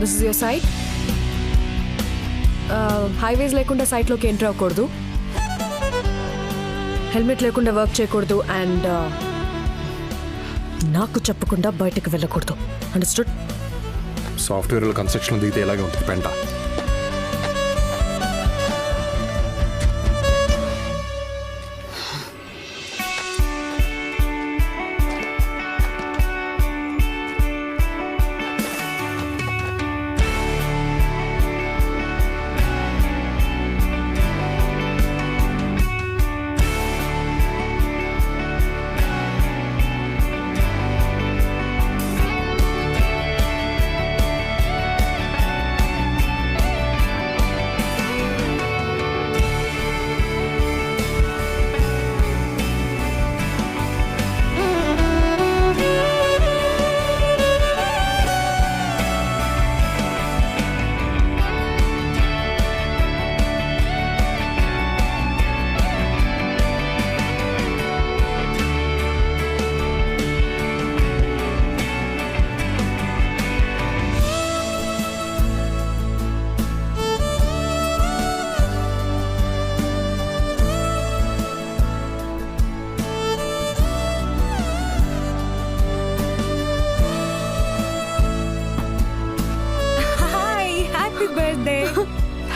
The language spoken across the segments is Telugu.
This is your site. హైవేస్ లేకుండా సైట్లోకి ఎంటర్ అవ్వకూడదు, హెల్మెట్ లేకుండా వర్క్ చేయకూడదు, అండ్ నాకు చెప్పకుండా బయటకు వెళ్ళకూడదు. అండర్స్టూడ్? సాఫ్ట్వేర్ కన్స్ట్రక్షన్ దిగితే ఎలాగే ఉంటుంది పెంట.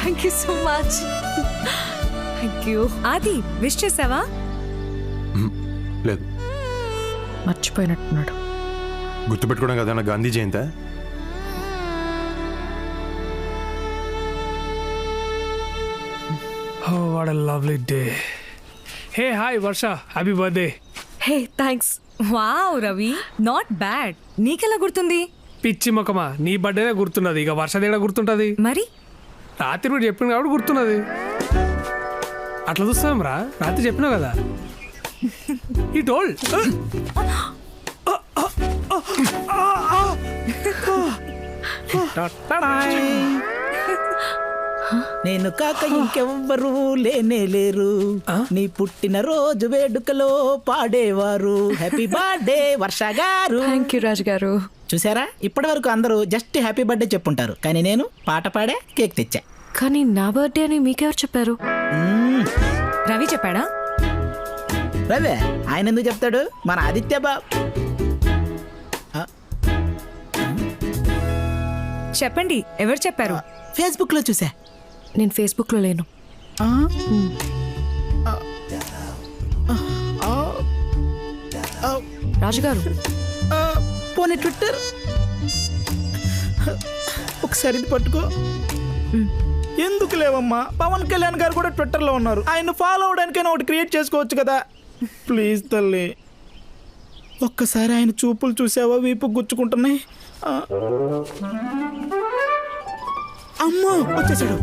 Thank you so much. Thank you. ఆది విష్ చేసావా? లేదు, మర్చిపోయినట్టున్నాడు. గుర్తుపెట్టుకోవడం కదా నా Gandhi Jayanta. Oh, what a lovely day. Hey, hi, Varsha. Happy birthday. Hey thanks. Wow Ravi, not bad. నీకెలా గుర్తుంది? పిచ్చి మొక్కమా, నీ బర్త్డేనే గుర్తున్నది, ఇక వర్ష దగ్గర గుర్తుంటది. మరి రాత్రి కూడా చెప్పింది కాబట్టి గుర్తున్నది. అట్లా చూస్తాం రా, రాత్రి చెప్పినావు కదా. ఈ టోల్ నేను కాక ఇంకెవ్వరూ లేనే లేరు, నీ పుట్టిన రోజు వేడుకలో పాడేవారు హ్యాపీ బర్త్డే వర్ష గారు. థ్యాంక్ యూ రాజు గారు. చూసారా, ఇప్పటి వరకు అందరూ జస్ట్ హ్యాపీ బర్త్డే చెప్పుంటారు, కానీ నేను పాట పాడే కేక్ తెచ్చా. కానీ నా బర్త్డే అని మీకెవరు చెప్పారు? రవి చెప్పాడా? రవే, ఆయన ఎందుకు చెప్తాడు, మన ఆదిత్య బాబు. చెప్పండి, ఎవరు చెప్పారు? ఫేస్బుక్ లో చూసా. నేను ఫేస్బుక్లో లేను. రాజుగారు, పోనీ ట్విట్టర్ ఒకసారి ఇది పట్టుకో. ఎందుకు లేవమ్మా, పవన్ కళ్యాణ్ గారు కూడా ట్విట్టర్లో ఉన్నారు, ఆయన ఫాలో అవడానికైనా ఒకటి క్రియేట్ చేసుకోవచ్చు కదా. ప్లీజ్ తల్లి, ఒక్కసారి ఆయన చూపులు చూసావా, వీపు గుచ్చుకుంటున్నాయి. అమ్మో వచ్చేసాడు.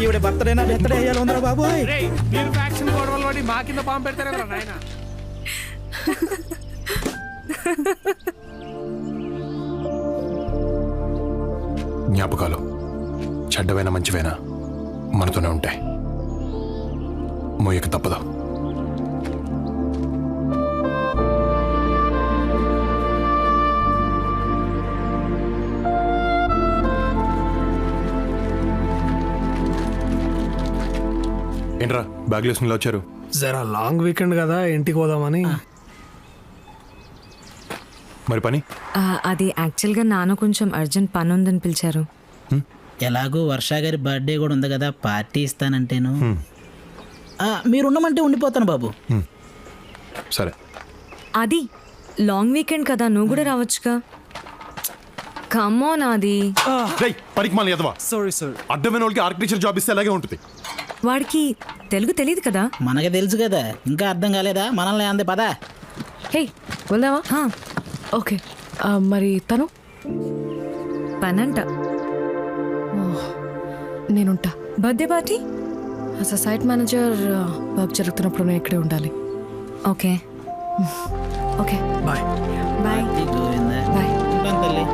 ఈవిడ బర్త్డేనా బర్త్డే అయ్యాలి ఉందరా బాబోయ్. మీరు ఫ్యాక్షన్ గొడవలు పడి మా కింద పాము పెడతారే కదా నాయన. జ్ఞాపకాలు చెడ్డవైనా మంచివైనా మనతోనే ఉంటాయి, మోయక తప్పదు. ఏంట్రా బ్యాగ్ వేసుకుని వచ్చారు? జరా లాంగ్ వీకెండ్ కదా, ఇంటికి పోదామని. మరి పని? అది యాక్చువల్గా నాన్న కొంచెం అర్జెంట్ పని ఉందని పిలిచారు. ఎలాగో వర్ష గారి బర్త్డే కూడా ఉంది కదా, పార్టీ ఇస్తానంటేను. మీరు ఉండమంటే ఉండిపోతాను బాబు. సరే. అది లాంగ్ వీకెండ్ కదా, నువ్వు కూడా రావచ్చుగా. కమ్మోన్ ఆది. పనికి మళ్ళీ ఎదవా. Sorry sir. అడ్డమైన వాళ్ళకి ఆర్కిటెక్చర్ జాబ్ ఇస్తే అలాగే ఉంటుంది. వాడికి తెలుగు తెలియదు కదా. మనకి తెలుసు కదా, ఇంకా అర్థం కాలేదా, మనల్ని అందే పదా. హే వెళ్దామా? ఓకే. మరి తను పనంట. నేనుంటా. Birthday party as a site manager work జరుగుతున్నప్పుడు నేను ఇక్కడే ఉండాలి. Okay okay bye. Bye. Bye. ఉంటాను తల్లి.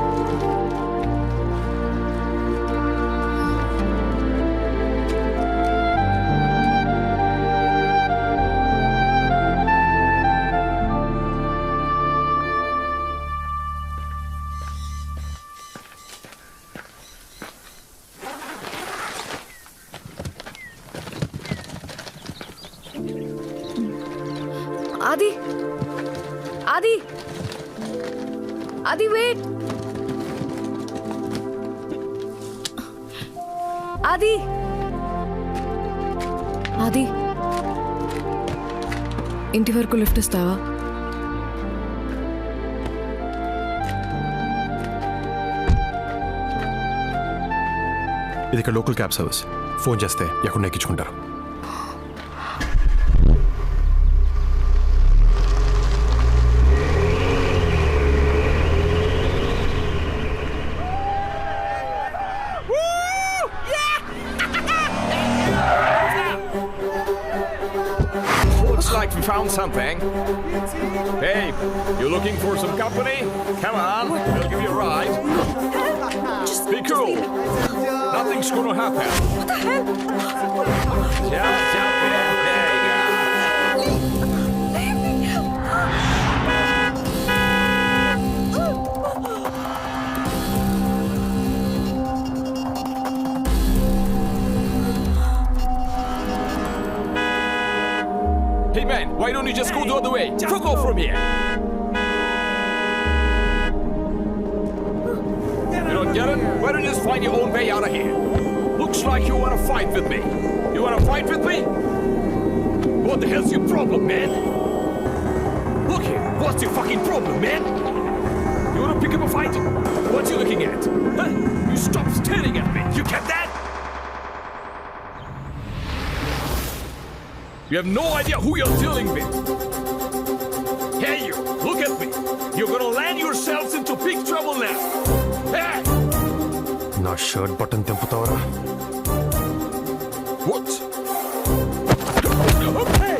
ఆది ఆది ఆది వెయిట్ ఆది ఆది ఇంటి వరకు లిఫ్ట్ ఇస్తావా? ఇది ఇక్కడ లోకల్ క్యాబ్ సర్వీస్. ఫోన్ చేస్తే ఎక్కడ ఎక్కించుకుంటారు. Looks like we found something. Hey, you looking for some company? Come on, we'll give you a ride. Be cool. Nothing's gonna happen. What the hell? Jump in. There you go. Hey man, why don't you just go the other way? Fuck off from here. You don't get it? Why don't you just find your own way out of here? Looks like you want to fight with me. You want to fight with me? What the hell's your problem, man? Look here, what's your fucking problem, man? You want to pick up a fight? What you looking at? Huh? You stop staring at me. You get that? You have no idea who you're dealing with. Hey you, look at me. You're gonna land yourselves into big trouble now. Hey! నా షర్ట్ బటన్ తెంపుతావరా? What? Hey!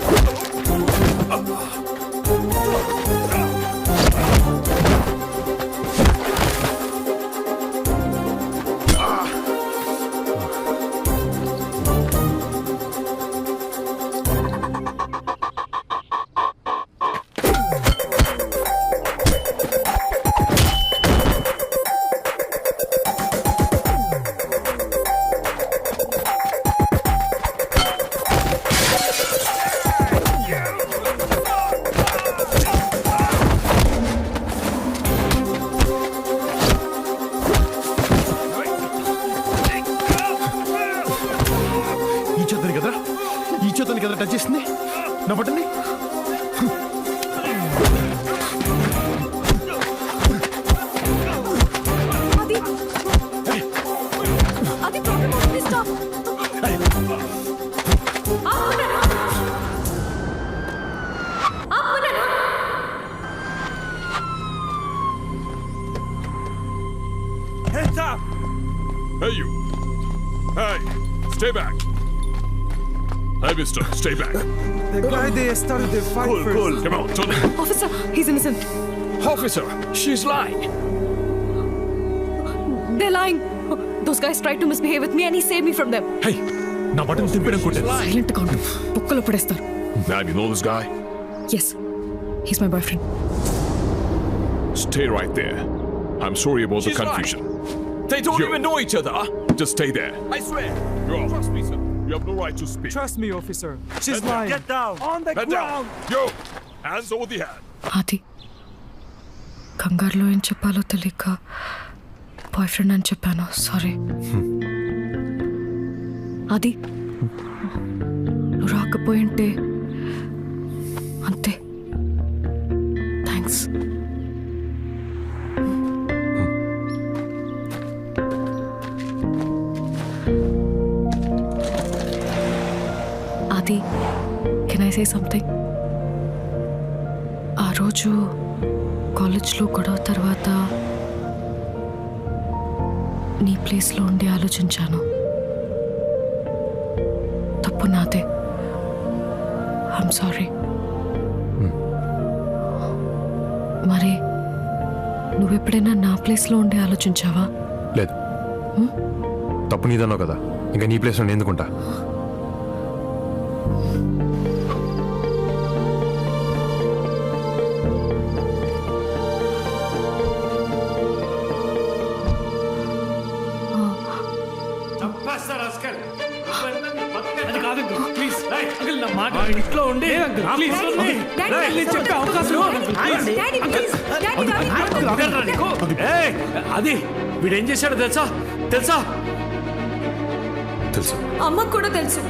ఈ చేతని కదా టచ్ చేసింది నా బటన్ని. Hands up! Hey you! Hey! Stay back! Hey mister, stay back! The guy they started the fight Cool, first. cool, come on, Tony! Officer he's innocent. Officer, she's lying! They're lying. Those guys tried to misbehave with me and he saved me from them. High, నా బటన్ తిప్పడం కొట్టాను. సైలెంట్ గా ఉండు, బుక్కలో పడేస్తారు. Ma'am, you know this guy? Yes, he's my boyfriend. Stay right there. I'm sorry about the confusion. They don't even know each other. Just stay there. I swear. You're off. Trust me, sir. You have no right to speak. Trust me, officer. She's Head down. lying. Get down. On the Head ground. down. Yo, hands over the head. ఆది కంగారులో ఏం చెప్పాలో తెలియక బాయ్ ఫ్రెండ్ అని చెప్పాను. సారీ. ఆది నువ్వు రాకపోయింటే అంతే. థ్యాంక్స్. ఆది, కెన్ ఐ సే సంథింగ్? ఆ రోజు కాలేజ్లో గొడవ తర్వాత నీ ప్లేస్లో ఉండి ఆలోచించాను. తప్పు నాదే. I'm sorry. మరి నువ్వెప్పుడైనా నా ప్లేస్లో ఉండి ఆలోచించావా? లేదు, తప్పు నీదన్నావు కదా, ఇంకా నీ ప్లేస్లో నేను ఎందుకుంటా? అది కాదు ప్లీజ్. నా మాట ఇంట్లో ఉండి నా కూతుర్ని- రేయ్, నేను చెప్పే అవకాశం ఇవ్వండి. వదలరా నీకు? ఏయ్, అది వీడేం చేశాడో తెలుసా తెలుసా తెలుసు. అమ్మకు కూడా తెలుసు.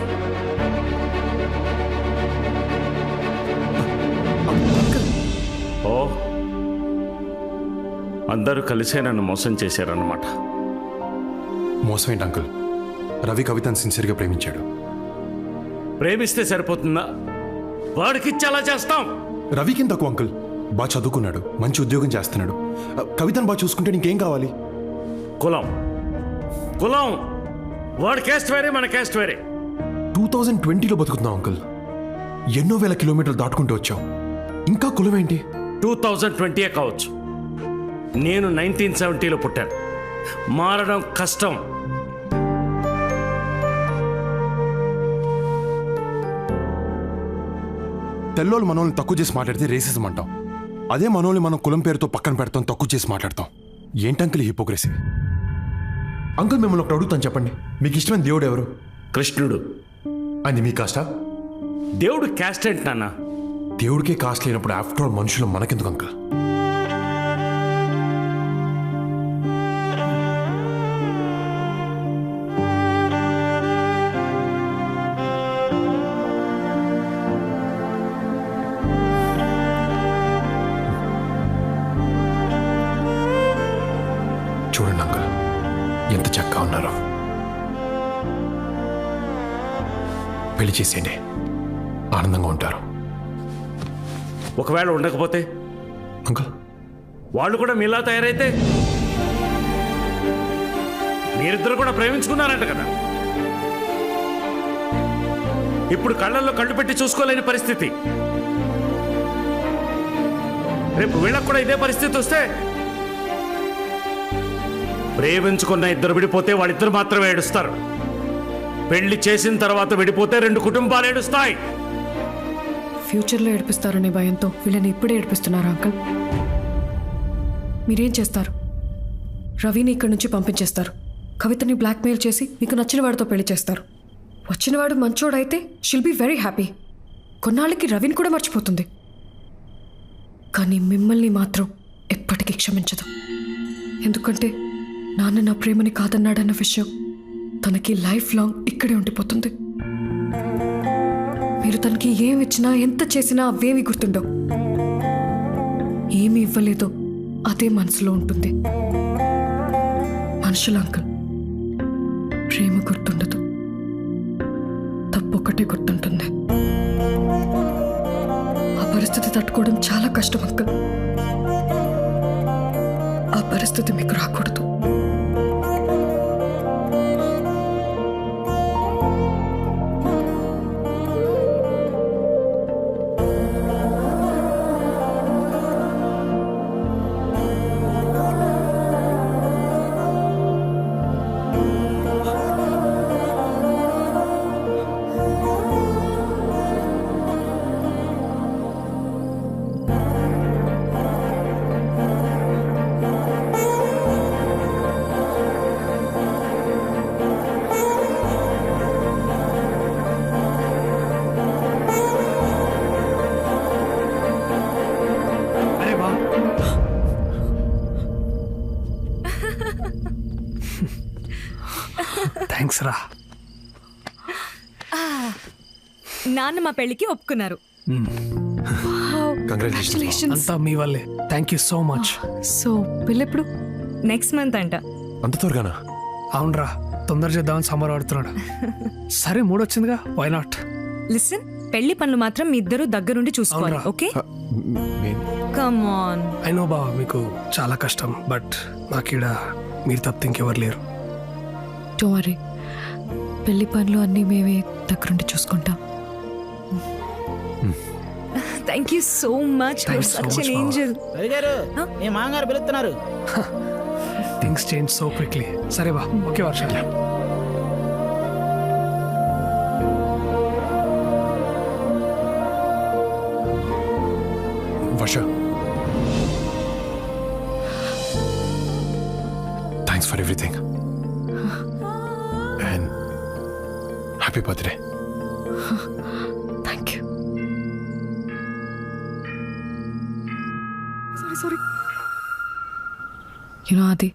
ఓ అందరూ కలిసే నన్ను మోసం చేశారన్నమాట. మోసం ఏంటి అంకుల్? రవి కవితను సిన్సియర్గా ప్రేమించాడు. ప్రేమిస్తే సరిపోతుందా? వాడికిచ్చి అలా చేస్తాం. రవికి తక్కువ అంకుల్. బాగా చదువుకున్నాడు, మంచి ఉద్యోగం చేస్తున్నాడు. కవితను బాగా చూసుకుంటే నీకేం కావాలి? కులం కులం వాడి క్యాస్ట్ వేరే, మన క్యాస్ట్ వేరే. 2020లో బతుకుతున్నావు అంకుల్. ఎన్నో వేల కిలోమీటర్లు దాటుకుంటూ వచ్చావు. ఇంకా కులం ఏంటి? 2020 కావచ్చు, నేను 1970లో పుట్టాను. మారడం కష్టం. తెల్లోళ్ళు మనోళ్ళని తక్కువ చేసి మాట్లాడితే రేసిజం అంటాం. అదే మనోళ్ళని మనం కులం పేరుతో పక్కన పెడతాం, తక్కువ చేసి మాట్లాడతాం. ఏంటంకుల్ హిపోక్రసీ? అంకుల్ మిమ్మల్ని ఒకటి అడుగుతాను, చెప్పండి. మీకు ఇష్టమైన దేవుడు ఎవరు? కృష్ణుడు. అది మీ కాస్టా? దేవుడు క్యాస్ట్ ఏంటి నాన్న? దేవుడికే కాస్ట్ లేనప్పుడు ఆఫ్టర్ ఆల్ మనుషులు మనకెందుకు అంకుల్? చూడండి అంకుల్, ఎంత చక్కగా ఉన్నారో. పెళ్లి చేసేయండి, ఆనందంగా ఉంటారు. ఒకవేళ ఉండకపోతే, అంకుల్ వాళ్ళు కూడా మీలా తయారైతే? మీరిద్దరు కూడా ప్రేమించుకున్నారంట కదా. ఇప్పుడు కళ్ళల్లో కళ్ళు పెట్టి చూసుకోలేని పరిస్థితి. రేపు వీళ్ళకు కూడా ఇదే పరిస్థితి వస్తే, ప్రేమించుకున్న ఇద్దరు విడిపోతే వాళ్ళిద్దరు మాత్రమే ఏడుస్తారు. పెళ్లి చేసిన తర్వాత విడిపోతే 2 కుటుంబాలు ఏడుస్తాయి. ఫ్యూచర్లో ఏడిపిస్తారనే భయంతో వీళ్ళని ఇప్పుడే ఏడిపిస్తున్నారు అంకుల్. మీరేం చేస్తారు? రవిని ఇక్కడి నుంచి పంపించేస్తారు. కవితని బ్లాక్మెయిల్ చేసి మీకు నచ్చిన వాడితో పెళ్లి చేస్తారు. వచ్చినవాడు మంచోడైతే షిల్ బీ వెరీ హ్యాపీ. కొన్నాళ్ళకి రవిని కూడా మర్చిపోతుంది. కానీ మిమ్మల్ని మాత్రం ఎప్పటికీ క్షమించదు. ఎందుకంటే నాన్న నా ప్రేమని కాదన్నాడన్న విషయం తనకి లైఫ్ లాంగ్ ఇక్కడే ఉండిపోతుంది. మీరు తనకి ఏమి ఇచ్చినా, ఎంత చేసినా అవేమి గుర్తుండవు. ఏమి ఇవ్వలేదో అదే మనసులో ఉంటుంది. మనుషుల అంకుల్, ప్రేమ గుర్తుండదు, తప్పొక్కటే గుర్తుంటుంది. ఆ పరిస్థితి తట్టుకోవడం చాలా కష్టం అంకుల్. ఆ పరిస్థితి మీకు రాకూడదు. అరే బా, థ్యాంక్స్ రా. నాన్న మా పెళ్లికి ఒప్పుకున్నారు. కంగ్రాచులేషన్. అంతా మీ వల్లే. Thank you so much. So పెళ్ళెప్పుడు? నెక్స్ట్ మంత్ అంట. అంత త్వరగానా? అవునరా, తొందర చేద్దామని సమ్మర్ ఆడుతున్నాడు. సరే, మూడొచ్చిందిగా, వై నాట్? లిసన్, పెళ్లి పనులు మాత్రం మీ ఇద్దరు దగ్గరుండి చూసుకోవాలి. అవునరా. Okay, come on. I know బావ, మీకు చాలా కష్టం, బట్ నాకీడ మీరు తప్పితే ఇంకెవరు లేరు. డోంట్ వరీ, పెళ్లి పనులు అన్నీ మేమే దగ్గరుండి చూసుకుంటాం. Thank you so much. Thanks so such much, ఎన్ Mama. ఏంజెల్. రవి గారు, మీ మామగారు పిలుస్తున్నారు. Things change so quickly. సరే బా, okay Varsha. Varsha, thanks for everything and happy birthday. Sorry. You know అది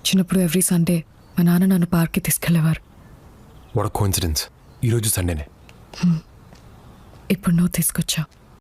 చిన్నప్పుడు ఎవ్రీ సండే మా నాన్న నన్ను పార్క్కి తీసుకెళ్ళేవారు. వాట్ కోఇన్సిడెన్స్, ఈరోజు సండేనే. ఇప్పుడు నువ్వు తీసుకొచ్చావు.